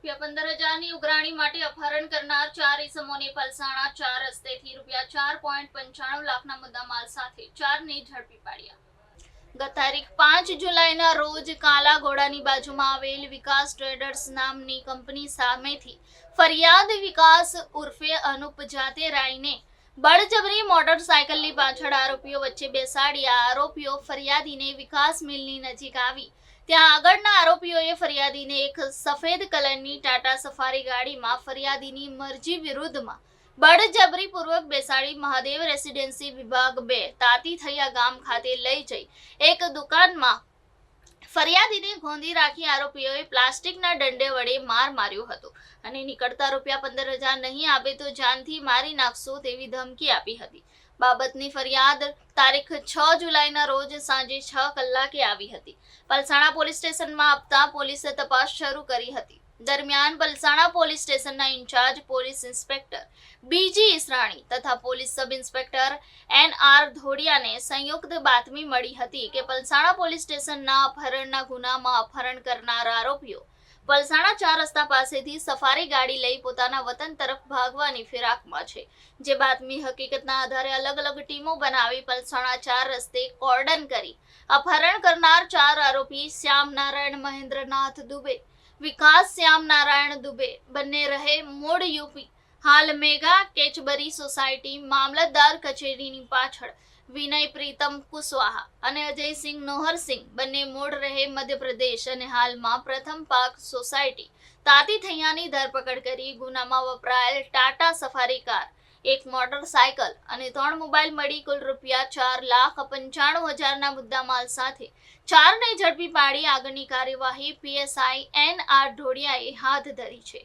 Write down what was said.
₹15,000ની ઉઘરાણી માટે અપહરણ કરનાર 4 ઇસમોને પલસાણા 4 રસ્તેથી ₹4.95 લાખના મુદ્દામાલ સાથે 4ને ઝડપી પાડ્યા। ગત તારીખ 5 જુલાઈના રોજ કાલા ઘોડાની બાજુમાં આવેલ વિકાસ ટ્રેડર્સ નામની કંપની સામેથી ફરિયાદ વિકાસ ઉર્ફે અનુપ જાતેરાયને બળજબરી મોટરસાયકલની પાછળ આરોપીઓ વચ્ચે બેસાડી આરોપીઓ ફરિયાદીને વિકાસ મિલની નજીક આવી ત્યાં આગળના આરોપીઓએ ફરિયાદીને એક સફેદ કલરની ટાટા સફારી ગાડીમાં ફરિયાદીની મરજી વિરુદ્ધમાં બળજબરીપૂર્વક બેસાડી મહાદેવ રેસિડેન્સી વિભાગ 2 તાતી થયા ગામ ખાતે લઈ જઈ એક દુકાનમાં ફરિયાદીને ગોંધી રાખી આરોપીઓએ પ્લાસ્ટિકના દંડે વડે માર માર્યો હતો અને નીકળતા ₹15,000 નહીં આપે તો જાનથી મારી નાખશો તેવી ધમકી આપી હતી। બાબતની ફરિયાદ તારીખ 6 જુલાઈના રોજ સાંજે 6 કલાકે આવી હતી। પલસાણા પોલીસ સ્ટેશનમાં આપતા પોલીસે તપાસ શરૂ કરી હતી। દરમિયાન પલસાણા પોલીસ સ્ટેશનના ઇન્ચાર્જ પોલીસ ઇન્સ્પેક્ટર બીજી ઈસરાણી તથા પોલીસ સબ ઇન્સ્પેક્ટર NR ધોડિયાને સંયુક્ત બાતમી મળી હતી કે પલસાણા પોલીસ સ્ટેશનના અપહરણના ગુનામાં અપહરણ કરનાર આરોપીઓ પલસાણા 4 રસ્તા પાસેથી સફારી ગાડી લઈ પોતાના વતન તરફ ભાગવાની ફિરાકમાં છે। જે બાતમી હકીકતના આધારે અલગ અલગ ટીમો બનાવી પલસાણા 4 રસ્તે કોર્ડન કરી અપહરણ કરનાર 4 આરોપી શ્યામ નારાયણ મહેન્દ્રનાથ દુબે, વિકાસ શ્યામ નારાયણ દુબે બંને રહે મૂળ યુપી, હાલ મેગા કેચબરી સોસાયટી મામલતદાર કચેરીની પાછળ, વિનય પ્રીતમ કુશવાહા અને અજયસિંહ નોહરસિંહ બંને મૂળ રહે મધ્યપ્રદેશ અને હાલમાં પ્રથમ પાક સોસાયટી તાતી થૈયાની ધરપકડ કરી ગુનામાં વપરાયેલ ટાટા સફારી કાર, એક મોટરસાયકલ અને 3 મોબાઈલ મળી કુલ ₹4,95,000ના મુદ્દામાલ સાથે 4ને ઝડપી પાડી આગળની કાર્યવાહી PSI NR ઢોડિયાએ હાથ ધરી છે।